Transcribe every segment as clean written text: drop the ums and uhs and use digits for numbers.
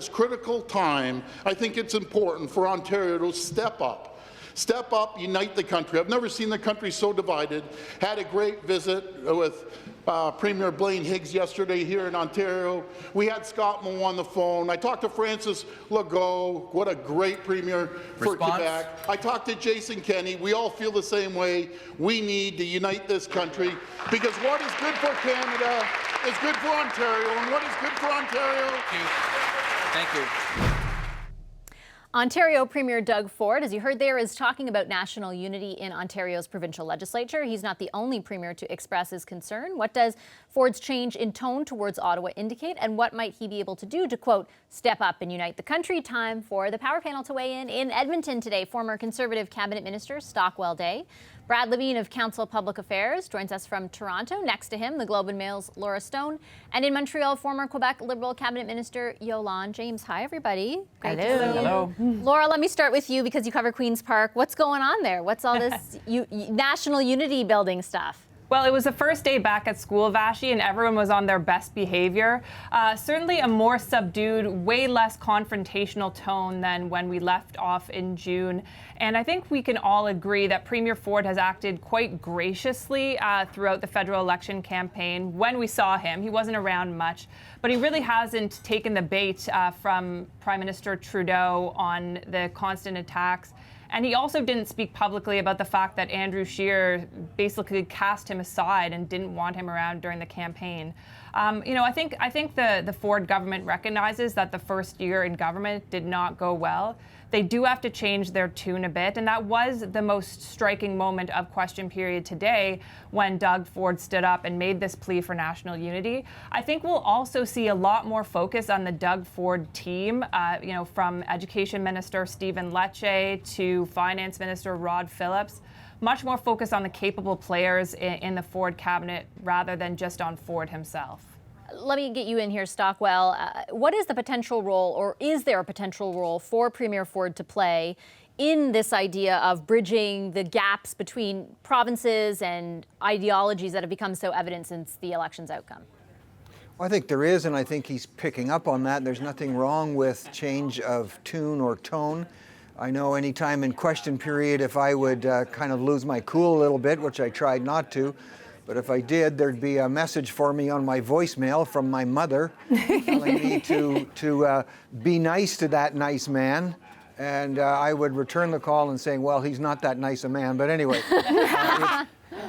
This critical time, I think it's important for Ontario to step up. Step up, unite the country. I've never seen the country so divided. Had a great visit with Premier Blaine Higgs yesterday here in Ontario. We had Scott Moe on the phone. I talked to Francis Legault. What a great premier for Quebec. I talked to Jason Kenney. We all feel the same way. We need to unite this country because what is good for Canada is good for Ontario, and what is good for Ontario. Thank you. Ontario Premier Doug Ford, as you heard there, is talking about national unity in Ontario's provincial legislature. He's not the only premier to express his concern. What does Ford's change in tone towards Ottawa indicate, and what might he be able to do to, quote, step up and unite the country? Time for the Power Panel to weigh in Edmonton today. Former Conservative Cabinet Minister Stockwell Day. Brad Levine of Council of Public Affairs joins us from Toronto. Next to him, the Globe and Mail's Laura Stone. And in Montreal, former Quebec Liberal Cabinet Minister Yolande James. Hi, everybody. Great to see you. Hello. Laura, let me start with you because you cover Queen's Park. What's going on there? What's all this national unity building stuff? Well, it was the first day back at school, Vashi, and everyone was on their best behavior. Certainly a more subdued, way less confrontational tone than when we left off in June. And I think we can all agree that Premier Ford has acted quite graciously throughout the federal election campaign. When we saw him, he wasn't around much, but he really hasn't taken the bait from Prime Minister Trudeau on the constant attacks. And he also didn't speak publicly about the fact that Andrew Scheer basically cast him aside and didn't want him around during the campaign. I think the Ford government recognizes that the first year in government did not go well. They do have to change their tune a bit, and that was the most striking moment of question period today when Doug Ford stood up and made this plea for national unity. I think we'll also see a lot more focus on the Doug Ford team, from Education Minister Stephen Lecce to Finance Minister Rod Phillips. Much more focus on the capable players in the Ford cabinet rather than just on Ford himself. Let me get you in here, Stockwell. What is the potential role, or is there a potential role for Premier Ford to play in this idea of bridging the gaps between provinces and ideologies that have become so evident since the election's outcome? Well, I think there is, and I think he's picking up on that. There's nothing wrong with change of tune or tone. I know any time in question period, if I would kind of lose my cool a little bit, which I tried not to, but if I did, there'd be a message for me on my voicemail from my mother telling me to be nice to that nice man. And I would return the call and saying, well, he's not that nice a man. But anyway,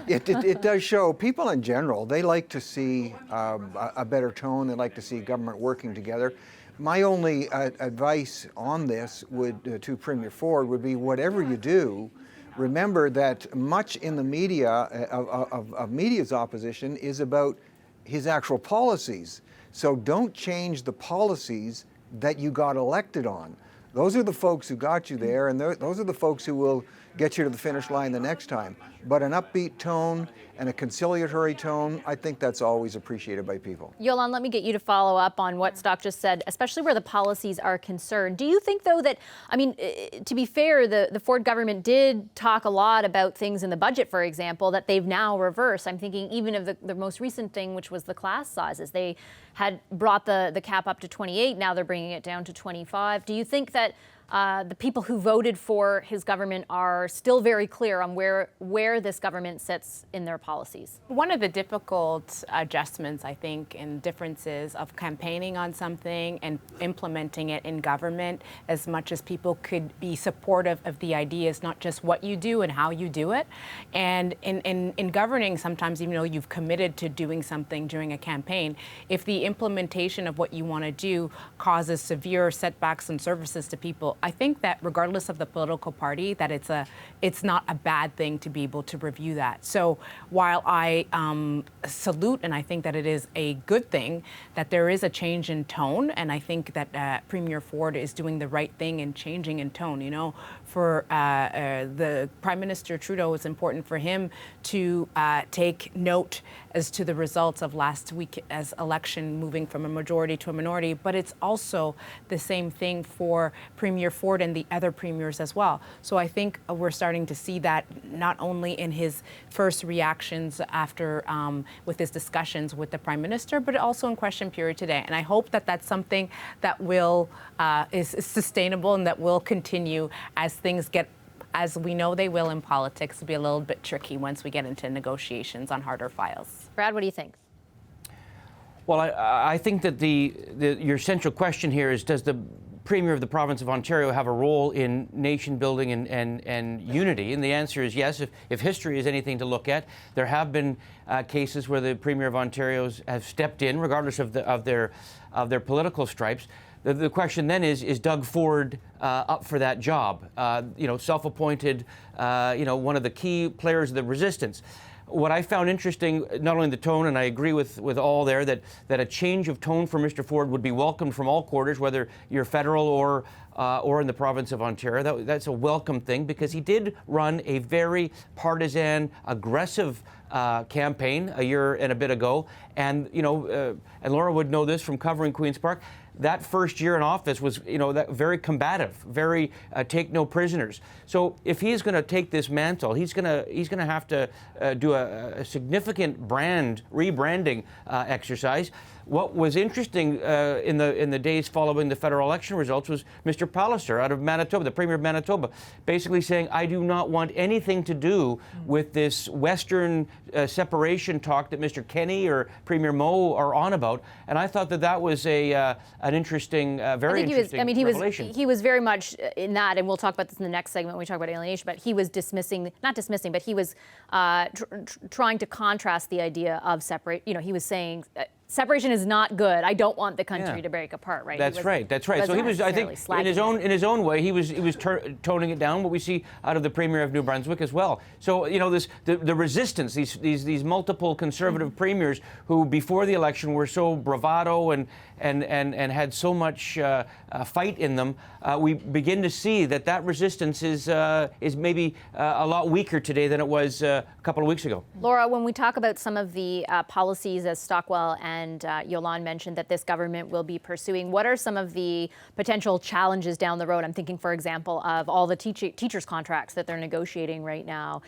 it does show people in general, they like to see a better tone. They like to see government working together. My only advice on this to Premier Ford would be, whatever you do, remember that much in the media of media's opposition is about his actual policies. So don't change the policies that you got elected on. Those are the folks who got you there, and those are the folks who will get you to the finish line the next time. But an upbeat tone and a conciliatory tone, I think that's always appreciated by people. Yolande, let me get you to follow up on what Stock just said, especially where the policies are concerned. Do you think, though, that, to be fair, the Ford government did talk a lot about things in the budget, for example, that they've now reversed? I'm thinking even of the most recent thing, which was the class sizes. They had brought the cap up to 28. Now they're bringing it down to 25. Do you think that the people who voted for his government are still very clear on where this government sits in their policies? One of the difficult adjustments, I think, and differences of campaigning on something and implementing it in government, as much as people could be supportive of the ideas, not just what you do and how you do it. And in governing, sometimes even though you've committed to doing something during a campaign, if the implementation of what you want to do causes severe setbacks and services to people, I think that regardless of the political party, that it's not a bad thing to be able to review that. So while I salute and I think that it is a good thing that there is a change in tone, and I think that Premier Ford is doing the right thing in changing in tone. For the Prime Minister Trudeau, it's important for him to take note as to the results of last week as election moving from a majority to a minority, but it's also the same thing for Premier Premier Ford and the other premiers as well. So I think we're starting to see that not only in his first reactions after with his discussions with the Prime Minister, but also in question period today. And I hope that that's something that will is sustainable and that will continue as things get, as we know they will in politics, to be a little bit tricky once we get into negotiations on harder files. Brad, what do you think? Well, I think that your central question here is, does the Premier of the province of Ontario have a role in nation building and unity? And the answer is yes. If history is anything to look at, there have been cases where the Premier of Ontario have stepped in, regardless of their political stripes. The question then is Doug Ford up for that job? Self-appointed, one of the key players of the resistance. What I found interesting, not only the tone, and I agree with all there, that a change of tone for Mr. Ford would be welcomed from all quarters, whether you're federal or in the province of Ontario. That's a welcome thing, because he did run a very partisan, aggressive campaign a year and a bit ago, and and Laura would know this from covering Queen's Park. That first year in office was, very combative, very take no prisoners. So if he's going to take this mantle, he's going to have to do a significant rebranding exercise. What was interesting in the days following the federal election results was Mr. Pallister out of Manitoba, the Premier of Manitoba, basically saying, I do not want anything to do with this Western separation talk that Mr. Kenney or Premier Moe are on about. And I thought that was an interesting, very interesting revelation. He was very much in that, and we'll talk about this in the next segment when we talk about alienation, but he was not dismissing, but he was trying to contrast the idea of separate. He was saying, separation is not good. I don't want the country to break apart, right? That's right. So he was, I think, in his own way, he was toning it down. What we see out of the Premier of New Brunswick as well. So the resistance, these multiple Conservative premiers who before the election were so bravado and had so much fight in them, we begin to see that resistance is maybe a lot weaker today than it was a couple of weeks ago. Laura, when we talk about some of the policies, as Stockwell and Yolande mentioned that this government will be pursuing, what are some of the potential challenges down the road? I'm thinking, for example, of all the teachers' contracts that they're negotiating right now.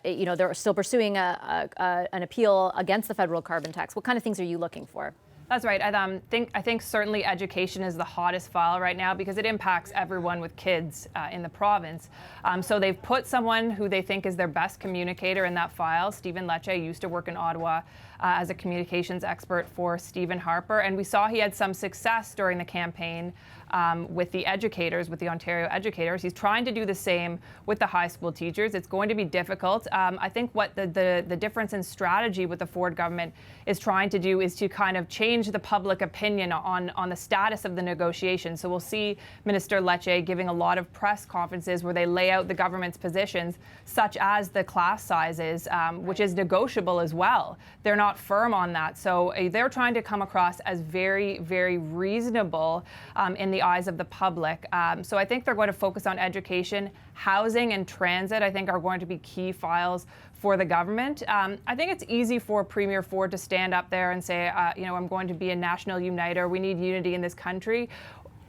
They're still pursuing an appeal against the federal carbon tax. What kind of things are you looking for? That's right. I think certainly education is the hottest file right now because it impacts everyone with kids in the province. So they've put someone who they think is their best communicator in that file. Stephen Lecce used to work in Ottawa as a communications expert for Stephen Harper, and we saw he had some success during the campaign with the educators, with the Ontario educators. He's trying to do the same with the high school teachers. It's going to be difficult. I think what the difference in strategy with the Ford government is trying to do is to kind of change the public opinion on the status of the negotiations. So we'll see Minister Lecce giving a lot of press conferences where they lay out the government's positions, such as the class sizes, which is negotiable as well. They're not firm on that. So they're trying to come across as very, very reasonable in the eyes of the public. So I think they're going to focus on education, housing, and transit, I think, are going to be key files for the government. I think it's easy for Premier Ford to stand up there and say, I'm going to be a national uniter. We need unity in this country.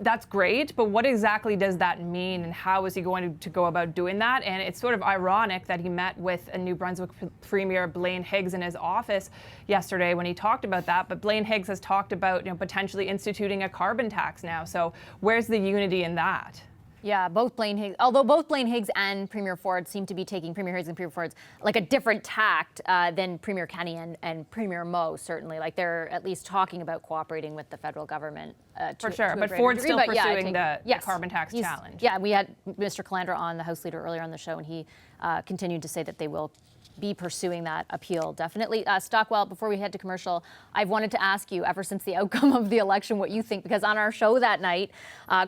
That's great, but what exactly does that mean, and how is he going to go about doing that? And it's sort of ironic that he met with a New Brunswick Premier Blaine Higgs in his office yesterday when he talked about that. But Blaine Higgs has talked about potentially instituting a carbon tax now. So where's the unity in that? Yeah, both Blaine Higgs and Premier Ford seem to be taking Premier Higgs and Premier Ford's like a different tact than Premier Kenney and Premier Moe, certainly. Like they're at least talking about cooperating with the federal government. For sure, but Ford's still pursuing the carbon tax challenge. Yeah, we had Mr. Calandra on, the House Leader, earlier on the show, and he continued to say that they will be pursuing that appeal, definitely. Stockwell, before we head to commercial, I've wanted to ask you, ever since the outcome of the election, what you think, because on our show that night,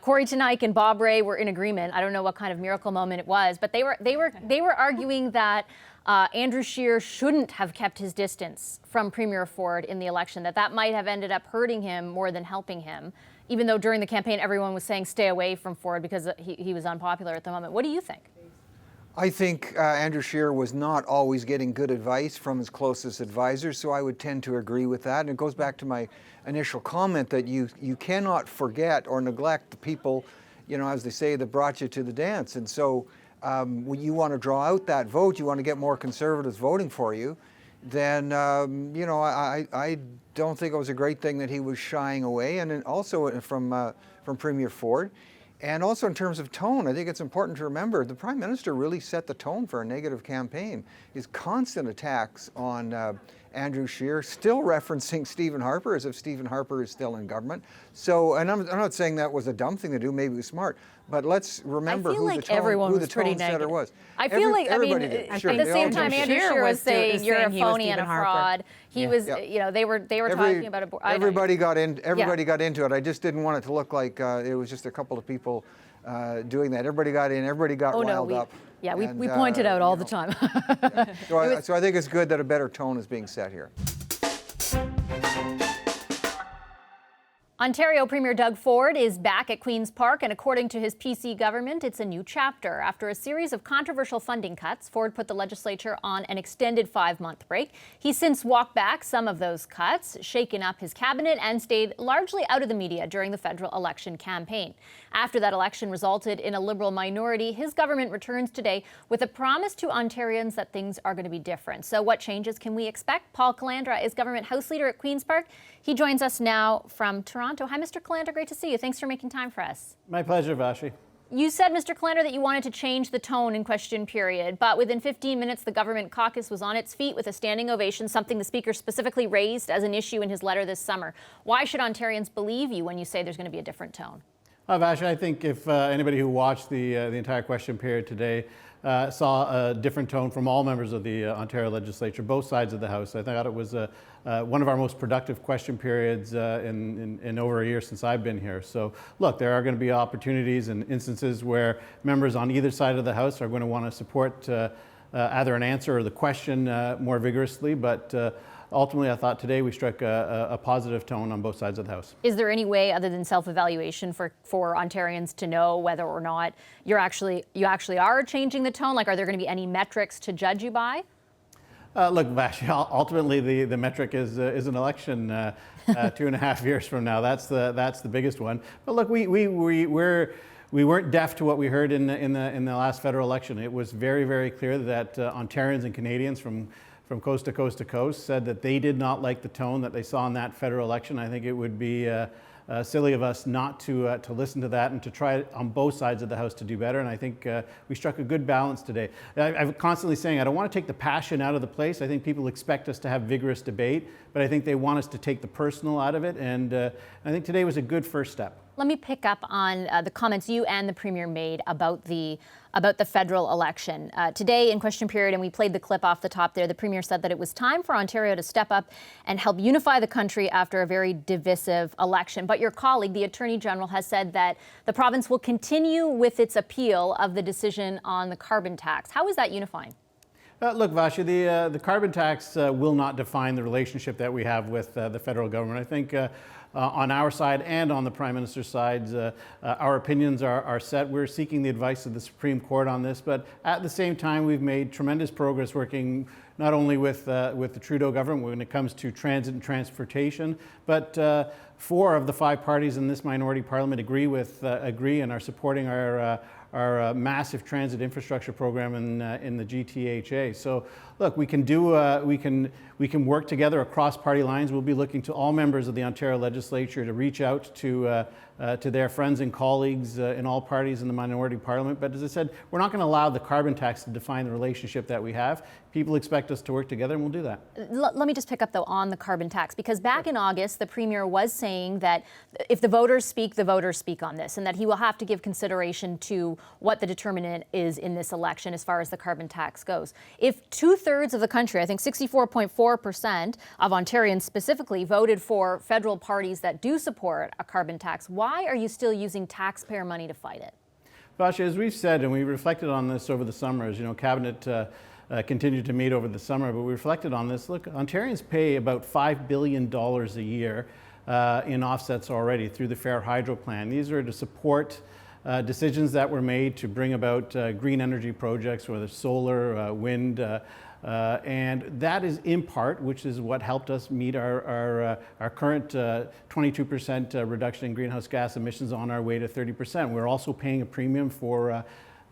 Corey Tenike and Bob Ray were in agreement. I don't know what kind of miracle moment it was, but they were arguing that Andrew Scheer shouldn't have kept his distance from Premier Ford in the election, that might have ended up hurting him more than helping him, even though during the campaign everyone was saying stay away from Ford because he was unpopular at the moment. What do you think? I think Andrew Scheer was not always getting good advice from his closest advisors, so I would tend to agree with that. And it goes back to my initial comment that you cannot forget or neglect the people as they say, that brought you to the dance. And so when you want to draw out that vote, you want to get more conservatives voting for you, then, I don't think it was a great thing that he was shying away. And then also from Premier Ford. And also in terms of tone, I think it's important to remember the Prime Minister really set the tone for a negative campaign. His constant attacks on Andrew Scheer, still referencing Stephen Harper as if Stephen Harper is still in government. So, and I'm not saying that was a dumb thing to do, maybe it was smart, but let's remember who the tone setter was. I feel like, at the same time, Andrew Scheer was saying you're a phony and a fraud. He was, they were talking about everybody got into it. I just didn't want it to look like it was just a couple of people doing that. Everybody got in, everybody got riled up. Yeah, we pointed out all the time. So I think it's good that a better tone is being set here. Ontario Premier Doug Ford is back at Queen's Park, and according to his PC government, it's a new chapter. After a series of controversial funding cuts, Ford put the legislature on an extended 5-month break. He's since walked back some of those cuts, shaken up his cabinet, and stayed largely out of the media during the federal election campaign. After that election resulted in a Liberal minority, his government returns today with a promise to Ontarians that things are going to be different. So what changes can we expect? Paul Calandra is Government House Leader at Queen's Park. He joins us now from Toronto. Hi, Mr. Calandra. Great to see you. Thanks for making time for us. My pleasure, Vashi. You said, Mr. Calandra, that you wanted to change the tone in question period, but within 15 minutes, the government caucus was on its feet with a standing ovation, something the Speaker specifically raised as an issue in his letter this summer. Why should Ontarians believe you when you say there's going to be a different tone? Vashi, I think if anybody who watched the entire question period today saw a different tone from all members of the Ontario legislature, both sides of the House. I thought it was one of our most productive question periods in over a year since I've been here. So look, there are going to be opportunities and instances where members on either side of the House are going to want to support either an answer or the question more vigorously, but ultimately, I thought today we struck a positive tone on both sides of the House. Is there any way other than self-evaluation for Ontarians to know whether or not you actually are changing the tone? Like, are there going to be any metrics to judge you by? Look, Vashi, ultimately the metric is an election 2.5 years from now. That's the biggest one. But look, we weren't deaf to what we heard in the last federal election. It was very, very clear that Ontarians and Canadians from coast to coast to coast said that they did not like the tone that they saw in that federal election. I think it would be silly of us not to listen to that and to try on both sides of the House to do better. And I think we struck a good balance today. I'm constantly saying I don't want to take the passion out of the place. I think people expect us to have vigorous debate, but I think they want us to take the personal out of it. And I think today was a good first step. Let me pick up on the comments you and the Premier made about the federal election. Today in question period, and we played the clip off the top there, the Premier said that it was time for Ontario to step up and help unify the country after a very divisive election. But your colleague, the Attorney General, has said that the province will continue with its appeal of the decision on the carbon tax. How is that unifying? Look, Vashi, the carbon tax will not define the relationship that we have with the federal government. I think on our side and on the Prime Minister's side, our opinions are set. We're seeking the advice of the Supreme Court on this, but at the same time, we've made tremendous progress working not only with the Trudeau government when it comes to transit and transportation, but 4 of the 5 parties in this minority parliament agree and are supporting our massive transit infrastructure program in the GTHA. So, look, we can work together across party lines. We'll be looking to all members of the Ontario legislature to reach out to their friends and colleagues in all parties in the minority parliament. But as I said, we're not going to allow the carbon tax to define the relationship that we have. People expect us to work together, and we'll do that. Let me just pick up, though, on the carbon tax, because back in August, the Premier was saying that if the voters speak on this, and that he will have to give consideration to what the determinant is in this election as far as the carbon tax goes. If 2/3 of the country, I think 64.4% of Ontarians specifically, voted for federal parties that do support a carbon tax, why are you still using taxpayer money to fight it? Vashi, as we've said, and we reflected on this over the summer, as you know, Cabinet continued to meet over the summer, but we reflected on this. Look, Ontarians pay about $5 billion a year in offsets already through the Fair Hydro Plan. These are to support decisions that were made to bring about green energy projects, whether solar, wind, And that is in part, which is what helped us meet our current 22% reduction in greenhouse gas emissions on our way to 30%. We're also paying a premium for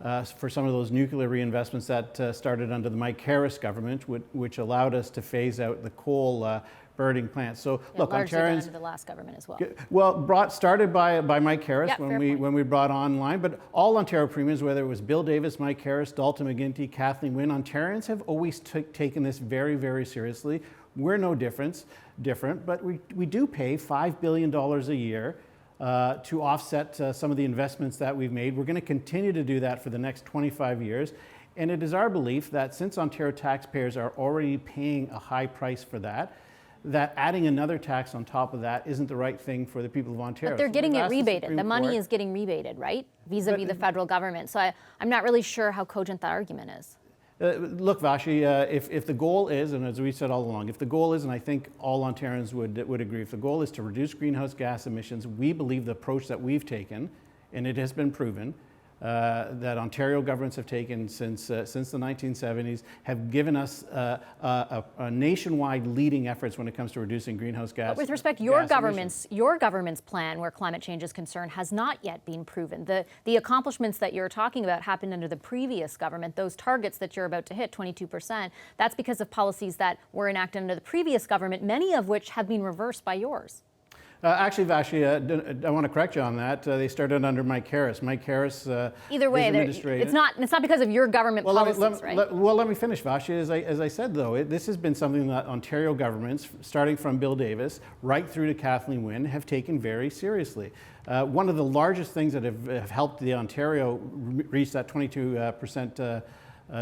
some of those nuclear reinvestments that started under the Mike Harris government, which allowed us to phase out the coal burning plants. So look, largely Ontarians, done under the last government as well. well, started by Mike Harris Yeah, when we brought online, but all Ontario premiers, whether it was Bill Davis, Mike Harris, Dalton McGuinty, Kathleen Wynne, Ontarians have always taken this very, very seriously. We're no different, but we do pay $5 billion a year to offset some of the investments that we've made. We're going to continue to do that for the next 25 years. And it is our belief that since Ontario taxpayers are already paying a high price for that adding another tax on top of that isn't the right thing for the people of Ontario. But they're getting it rebated. The money is getting rebated, right? Vis-a-vis the federal government. So I'm not really sure how cogent that argument is. Look, Vashi, if the goal is, and as we said all along, if the goal is, and I think all Ontarians would agree, if the goal is to reduce greenhouse gas emissions, we believe the approach that we've taken, and it has been proven, that Ontario governments have taken since the 1970s have given us a nationwide leading efforts when it comes to reducing greenhouse gas. But with respect, your government's plan where climate change is concerned has not yet been proven. The accomplishments that you're talking about happened under the previous government. Those targets that you're about to hit, 22%, that's because of policies that were enacted under the previous government, many of which have been reversed by yours. Actually, Vashi, I want to correct you on that. They started under Mike Harris. Mike Harris either way, it's not because of your government policies, right? Let me finish, Vashi. As I said, though, this has been something that Ontario governments, starting from Bill Davis right through to Kathleen Wynne, have taken very seriously. One of the largest things that have helped the Ontario reach that 22%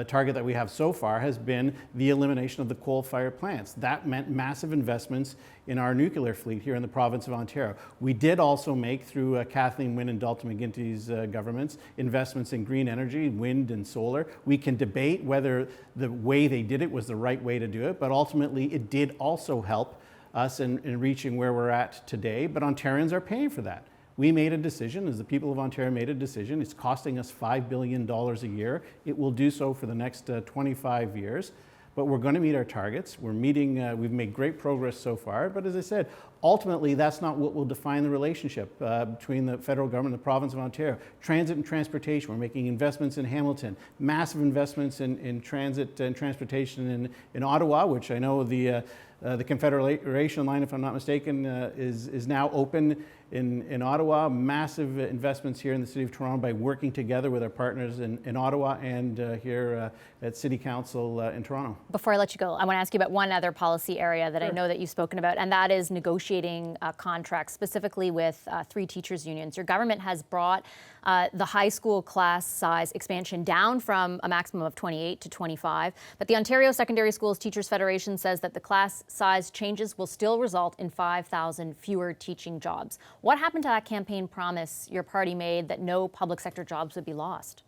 target that we have so far has been the elimination of the coal-fired plants. That meant massive investments in our nuclear fleet here in the province of Ontario. We did also make, through Kathleen Wynne and Dalton McGuinty's governments, investments in green energy, wind and solar. We can debate whether the way they did it was the right way to do it, but ultimately it did also help us in reaching where we're at today, but Ontarians are paying for that. We made a decision, as the people of Ontario made a decision. It's costing us $5 billion a year. It will do so for the next 25 years. But we're going to meet our targets. We've made great progress so far. But as I said, ultimately, that's not what will define the relationship between the federal government and the province of Ontario. Transit and transportation, we're making investments in Hamilton, massive investments in transit and transportation in Ottawa, which I know the Confederation line, if I'm not mistaken, is now open in Ottawa. Massive investments here in the City of Toronto by working together with our partners in Ottawa and here at City Council in Toronto. Before I let you go, I want to ask you about one other policy area that I know that you've spoken about, and that is negotiating contracts, specifically with 3 teachers' unions. Your government has brought the high school class size expansion down from a maximum of 28 to 25, but the Ontario Secondary Schools Teachers Federation says that the class size changes will still result in 5,000 fewer teaching jobs. What happened to that campaign promise your party made that no public sector jobs would be lost?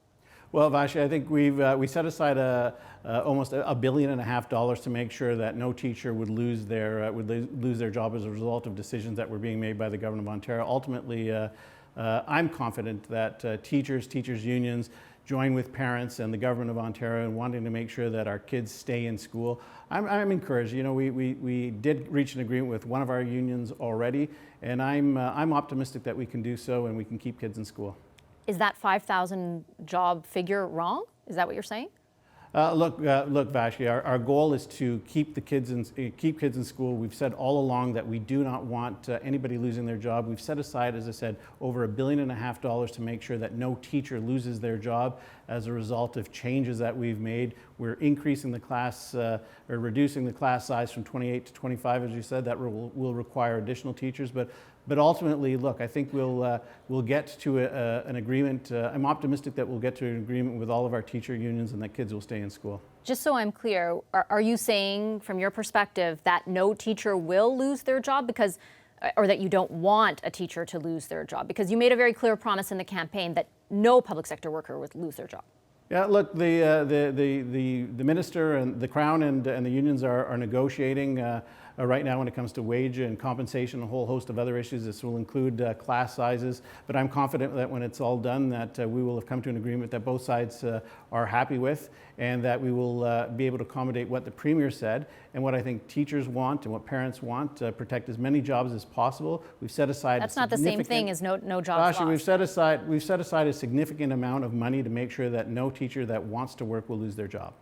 Well, Vashi, I think we set aside almost $1.5 billion to make sure that no teacher would lose their job as a result of decisions that were being made by the government of Ontario. Ultimately, I'm confident that teachers unions join with parents and the government of Ontario in wanting to make sure that our kids stay in school. I'm encouraged. You know, we did reach an agreement with one of our unions already, and I'm optimistic that we can do so and we can keep kids in school. Is that 5,000 job figure wrong? Is that what you're saying? Look, Vashi, our goal is to keep kids in school. We've said all along that we do not want anybody losing their job. We've set aside, as I said, over $1.5 billion to make sure that no teacher loses their job as a result of changes that we've made. We're increasing the class, or reducing the class size from 28 to 25, as you said. That will require additional teachers, but ultimately, look, I think we'll get to an agreement. I'm optimistic that we'll get to an agreement with all of our teacher unions and that kids will stay in school. Just so I'm clear, are you saying from your perspective that no teacher will lose their job or that you don't want a teacher to lose their job? Because you made a very clear promise in the campaign that no public sector worker would lose their job. Yeah, look, the minister and the Crown and the unions are negotiating right now when it comes to wage and compensation, a whole host of other issues. This will include class sizes, but I'm confident that when it's all done that we will have come to an agreement that both sides are happy with, and that we will be able to accommodate what the Premier said and what I think teachers want and what parents want, protect as many jobs as possible. We've set aside That's not the same thing as no jobs lost. We've set aside a significant amount of money to make sure that no teacher that wants to work will lose their job.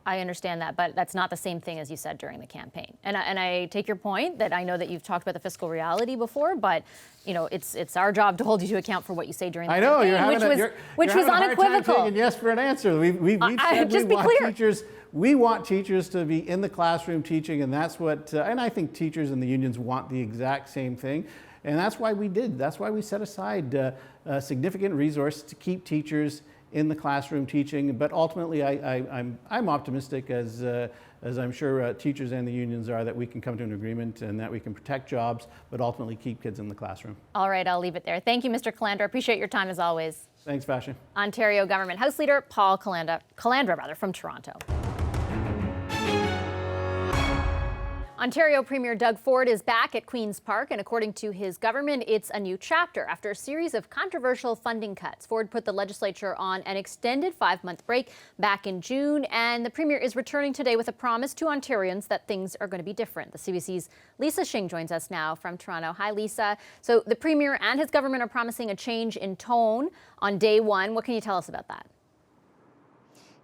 I understand that, but that's not the same thing as you said during the campaign. And I take your point that I know that you've talked about the fiscal reality before, but it's our job to hold you to account for what you say during the campaign. I know which was unequivocal. Hard time taking yes for an answer. We've said just be clear. We want teachers to be in the classroom teaching, and that's what. And I think teachers and the unions want the exact same thing, and that's why we did. That's why we set aside a significant resource to keep teachers in the classroom teaching, but ultimately I'm optimistic, as I'm sure teachers and the unions are, that we can come to an agreement and that we can protect jobs, but ultimately keep kids in the classroom. All right, I'll leave it there. Thank you, Mr. Calandra. Appreciate your time as always. Thanks, Vashi. Ontario Government House Leader Paul Calandra from Toronto. Ontario Premier Doug Ford is back at Queen's Park, and according to his government, it's a new chapter after a series of controversial funding cuts. Ford put the legislature on an extended 5-month break back in June, and the Premier is returning today with a promise to Ontarians that things are going to be different. The CBC's Lisa Shing joins us now from Toronto. Hi, Lisa. So the Premier and his government are promising a change in tone on day one. What can you tell us about that?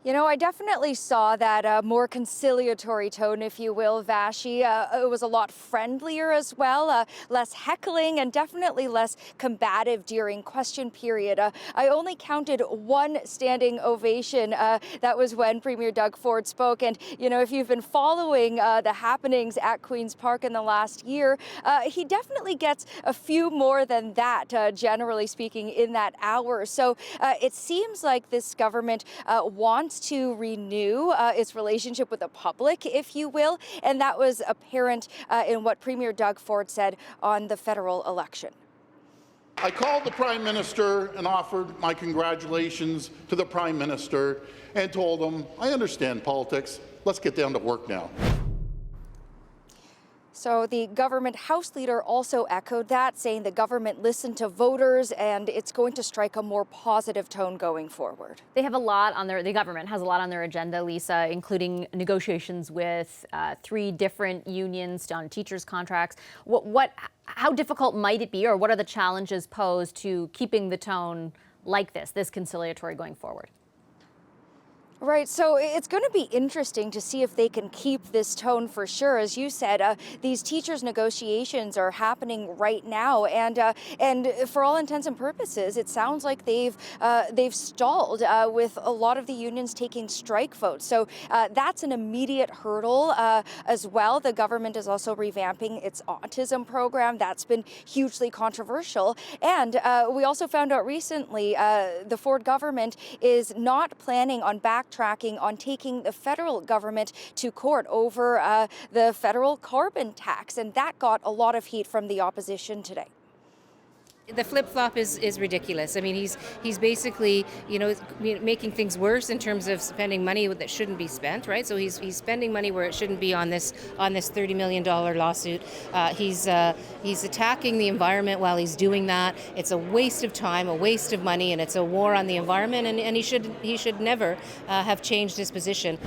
You know, I definitely saw that more conciliatory tone, if you will, Vashi. It was a lot friendlier as well, less heckling and definitely less combative during question period. I only counted one standing ovation. That was when Premier Doug Ford spoke. And, you know, if you've been following the happenings at Queen's Park in the last year, he definitely gets a few more than that, generally speaking, in that hour. So it seems like this government wants to renew its relationship with the public, if you will, and that was apparent in what Premier Doug Ford said on the federal election. I called the Prime Minister and offered my congratulations to the Prime Minister and told him, I understand politics, let's get down to work now. So the government House Leader also echoed that, saying the government listened to voters and it's going to strike a more positive tone going forward. They have a lot on the government has a lot on their agenda, Lisa, including negotiations with 3 different unions on teachers' contracts. How difficult might it be, or what are the challenges posed to keeping the tone like this conciliatory going forward? Right, so it's going to be interesting to see if they can keep this tone for sure. As you said, these teachers' negotiations are happening right now, and for all intents and purposes, it sounds like they've stalled with a lot of the unions taking strike votes. So that's an immediate hurdle as well. The government is also revamping its autism program. That's been hugely controversial, and we also found out recently the Ford government is not planning on backtracking on taking the federal government to court over the federal carbon tax, and that got a lot of heat from the opposition today. The flip-flop is ridiculous. I mean, he's basically, making ththings worse in terms of spending money that shouldn't be spent, right? So he's spending money where it shouldn't be on this $30 million lawsuit. He's attacking the environment while he's doing that. It's a waste of time, a waste of money, and it's a war on the environment. And he should never have changed his position.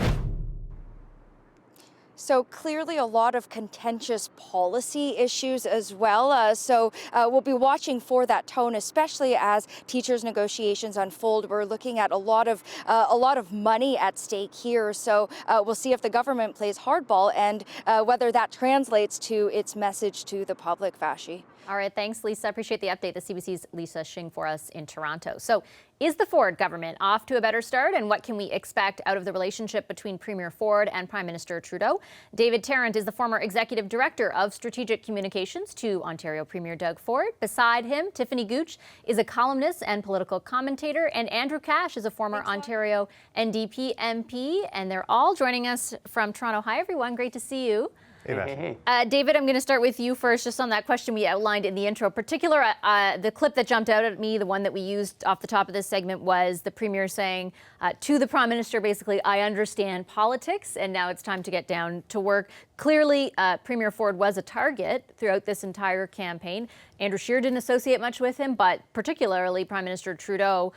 So clearly a lot of contentious policy issues as well. So we'll be watching for that tone, especially as teachers' negotiations unfold. We're looking at a lot of money at stake here. So we'll see if the government plays hardball and whether that translates to its message to the public, Vashi. All right, thanks, Lisa. Appreciate the update. The CBC's Lisa Shing for us in Toronto. So is the Ford government off to a better start, and what can we expect out of the relationship between Premier Ford and Prime Minister Trudeau? David Tarrant is the former Executive Director of Strategic Communications to Ontario Premier Doug Ford. Beside him, Tiffany Gooch is a columnist and political commentator, and Andrew Cash is a former Ontario NDP MP, and they're all joining us from Toronto. Hi, everyone. Great to see you. Hey. David, I'm going to start with you first, just on that question we outlined in the intro. The clip that jumped out at me, the one that we used off the top of this segment, was the Premier saying to the Prime Minister, basically, I understand politics, and now it's time to get down to work. Clearly, Premier Ford was a target throughout this entire campaign. Andrew Scheer didn't associate much with him, but particularly Prime Minister Trudeau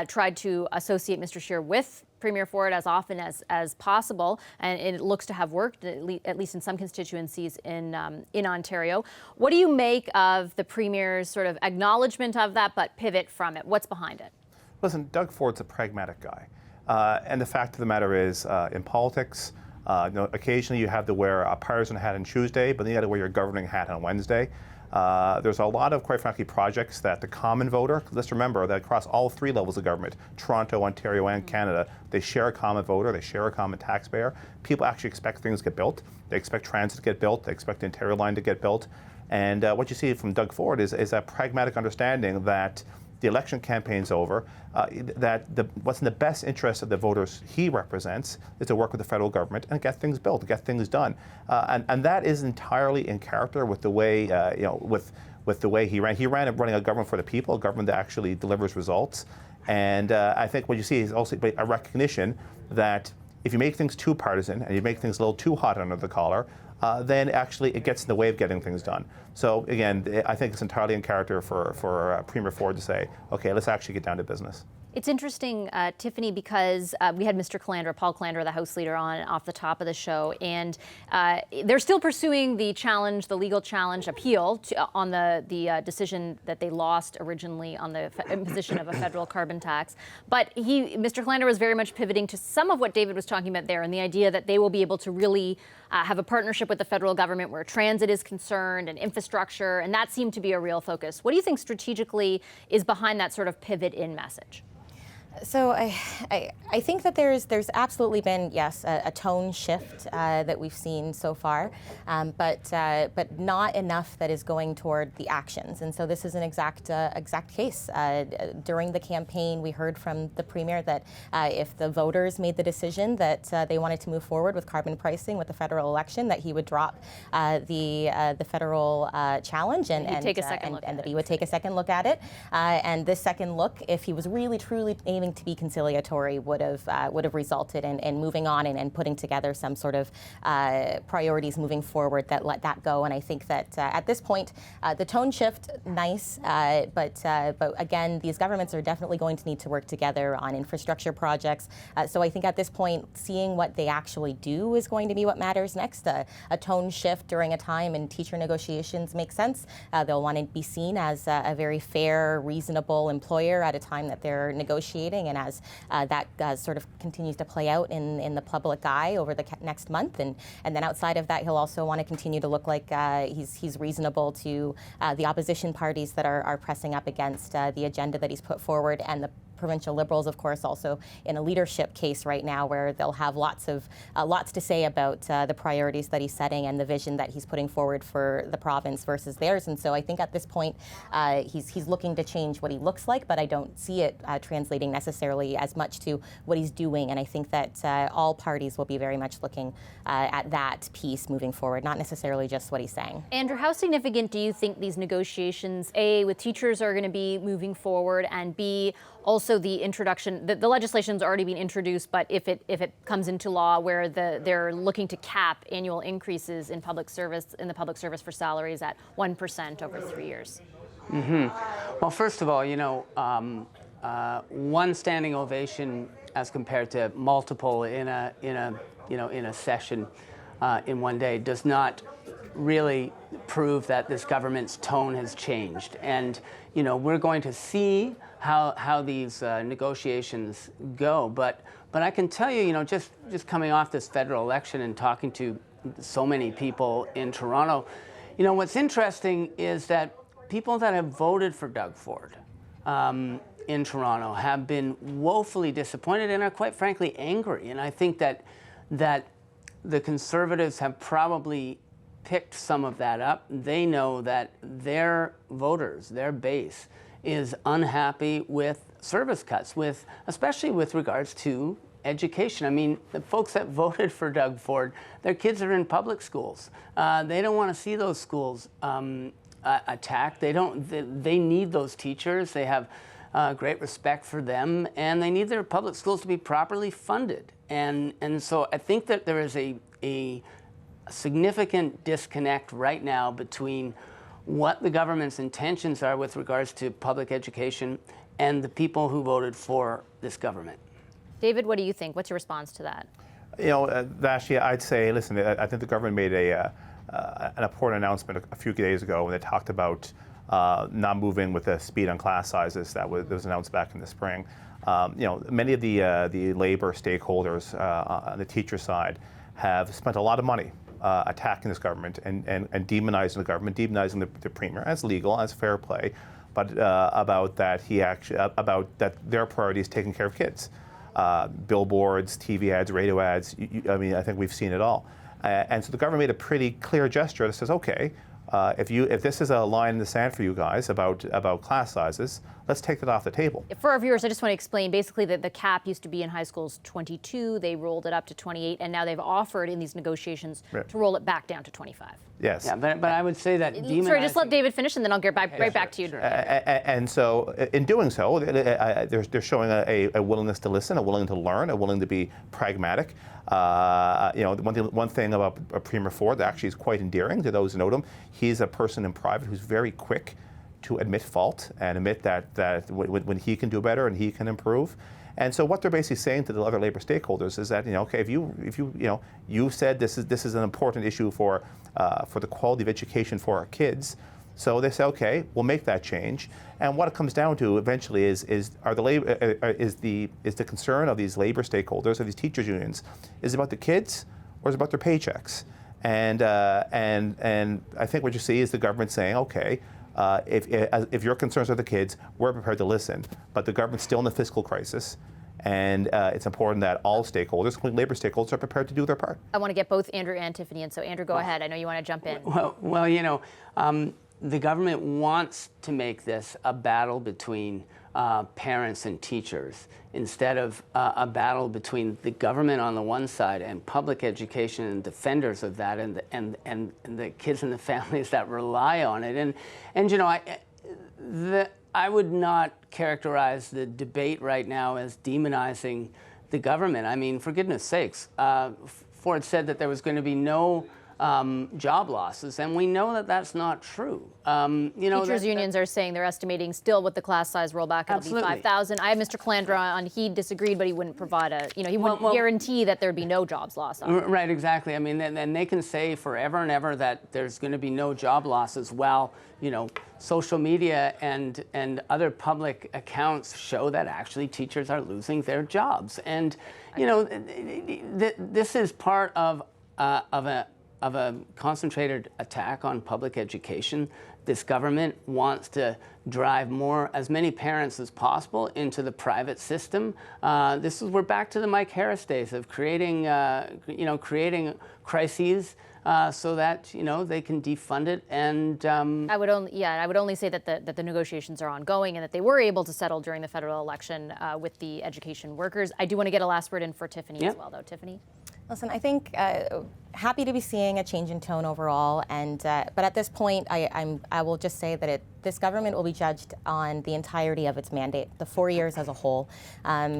tried to associate Mr. Scheer with Premier Ford as often as possible, and it looks to have worked, at least in some constituencies in Ontario. What do you make of the Premier's sort of acknowledgement of that, but pivot from it? What's behind it? Listen, Doug Ford's a pragmatic guy. And the fact of the matter is, in politics, occasionally you have to wear a partisan hat on Tuesday, but then you got to wear your governing hat on Wednesday. There's a lot of, quite frankly, projects that the common voter, let's remember that across all three levels of government, Toronto, Ontario, and Canada, they share a common voter, they share a common taxpayer. People actually expect things to get built. They expect transit to get built. They expect the Ontario line to get built. And what you see from Doug Ford is a pragmatic understanding that the election campaign's over, that what's in the best interest of the voters he represents is to work with the federal government and get things built, get things done. And that is entirely in character with the way, with the way he ran. He ran running a government for the people, a government that actually delivers results. And I think what you see is also a recognition that if you make things too partisan and you make things a little too hot under the collar, then actually it gets in the way of getting things done. So again, I think it's entirely in character for Premier Ford to say, okay, let's actually get down to business. It's interesting, Tiffany, because we had Mr. Calandra, Paul Calandra, the House Leader, on off the top of the show, and they're still pursuing the challenge, the legal challenge appeal on the decision that they lost originally on the imposition of a federal carbon tax. But Mr. Calandra was very much pivoting to some of what David was talking about there, and the idea that they will be able to really have a partnership with the federal government where transit is concerned and infrastructure, and that seemed to be a real focus. What do you think strategically is behind that sort of pivot in message? So I think that there's absolutely been, yes, a tone shift that we've seen so far, but not enough that is going toward the actions. And so this is an exact case. During the campaign, we heard from the Premier that if the voters made the decision that they wanted to move forward with carbon pricing with the federal election, that he would drop the federal challenge and that he would take a second look at it. And this second look, if he was really truly aiming to be conciliatory, would have resulted in moving on and putting together some sort of priorities moving forward that let that go. And I think that at this point, the tone shift, nice, but again, these governments are definitely going to need to work together on infrastructure projects. So I think at this point, seeing what they actually do is going to be what matters next. A tone shift during a time in teacher negotiations makes sense. They'll want to be seen as a very fair, reasonable employer at a time that they're negotiating. And as that sort of continues to play out in the public eye over the next month, and then outside of that, he'll also want to continue to look like he's reasonable to the opposition parties that are pressing up against the agenda that he's put forward, and the provincial Liberals, of course, also in a leadership case right now where they'll have lots to say about the priorities that he's setting and the vision that he's putting forward for the province versus theirs. And so I think at this point he's looking to change what he looks like, but I don't see it translating necessarily as much to what he's doing. And I think that all parties will be very much looking at that piece moving forward, not necessarily just what he's saying. Andrew, how significant do you think these negotiations, A, with teachers are going to be moving forward, and B, also the introduction, the legislation's already been introduced, but if it comes into law where they're looking to cap annual increases in the public service for salaries at 1% over 3 years? Well, first of all, one standing ovation as compared to multiple in a session in one day does not really prove that this government's tone has changed. And we're going to see how these negotiations go. But I can tell you, just coming off this federal election and talking to so many people in Toronto, what's interesting is that people that have voted for Doug Ford in Toronto have been woefully disappointed and are quite frankly angry. And I think that the Conservatives have probably picked some of that up. They know that their voters, their base, is unhappy with service cuts, especially with regards to education. I mean, the folks that voted for Doug Ford, their kids are in public schools. They don't want to see those schools attacked. They need those teachers. They have great respect for them, and they need their public schools to be properly funded. And so I think that there is a significant disconnect right now between what the government's intentions are with regards to public education and the people who voted for this government. David, what do you think? What's your response to that? You know, Vashti, I'd say, listen, I think the government made an important announcement a few days ago when they talked about not moving with the speed on class sizes that was announced back in the spring. You know, many of the labor stakeholders on the teacher side have spent a lot of money attacking this government and demonizing the government, demonizing the premier as legal, as fair play, but about that about that their priority is taking care of kids. Billboards, TV ads, radio ads. I mean, I think we've seen it all. And so the government made a pretty clear gesture that says, okay, if this is a line in the sand for you guys about class sizes, let's take that off the table. For our viewers, I just want to explain basically that the cap used to be in high schools 22, they rolled it up to 28, and now they've offered in these negotiations to roll it back down to 25. Yes. Yeah, but I would say that Sorry, just let David finish and then I'll get right back to you. And so in doing so, they're showing a willingness to listen, a willingness to learn, a willingness to be pragmatic. You know, one thing about Premier Ford that actually is quite endearing to those who know him, he's a person in private who's very quick to admit fault and admit that when he can do better and he can improve. And so what they're basically saying to the other labor stakeholders is that, you know, okay, if you said this is an important issue for the quality of education for our kids, so they say, okay, we'll make that change. And what it comes down to eventually is the concern of these labor stakeholders, of these teachers unions, is it about the kids or is it about their paychecks? And I think what you see is the government saying, okay, if your concerns are the kids, we're prepared to listen, but the government's still in the fiscal crisis, and it's important that all stakeholders, including labor stakeholders, are prepared to do their part. I want to get both Andrew and Tiffany in, so Andrew, go ahead. I know you want to jump in. Well, you know, the government wants to make this a battle between parents and teachers instead of a battle between the government on the one side and public education and defenders of that and the kids and the families that rely on it. And you know, I would not characterize the debate right now as demonizing the government. I mean, for goodness sakes, Ford said that there was going to be no job losses, and we know that that's not true. You know, teachers unions are saying they're estimating still with the class size rollback it'll be 5,000. I have Mr. Calandra on. He disagreed, but he wouldn't provide he wouldn't guarantee that there'd be no jobs lost. Right, exactly. I mean, and they can say forever and ever that there's going to be no job losses. While you know, social media and other public accounts show that actually teachers are losing their jobs, and you know, this is part of a concentrated attack on public education. This government wants to drive as many parents as possible into the private system. We're back to the Mike Harris days of creating crises so that they can defund it. And I would only say that the negotiations are ongoing and that they were able to settle during the federal election with the education workers. I do want to get a last word in for Tiffany as well, though. Tiffany. Listen, I think happy to be seeing a change in tone overall, and but at this point, I will just say that this government will be judged on the entirety of its mandate, the 4 years as a whole.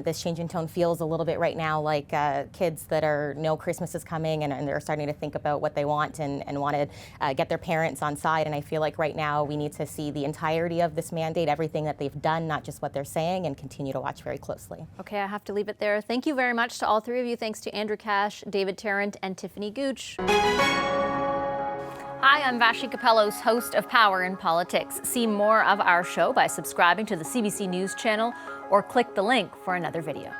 This change in tone feels a little bit right now like kids that know Christmas is coming and they're starting to think about what they want and want to get their parents on side. And I feel like right now we need to see the entirety of this mandate, everything that they've done, not just what they're saying, and continue to watch very closely. Okay, I have to leave it there. Thank you very much to all three of you. Thanks to Andrew Cash, David Tarrant, and Tiffany Gooch. Hi, I'm Vashti Capellos, host of Power in Politics. See more of our show by subscribing to the CBC News channel or click the link for another video.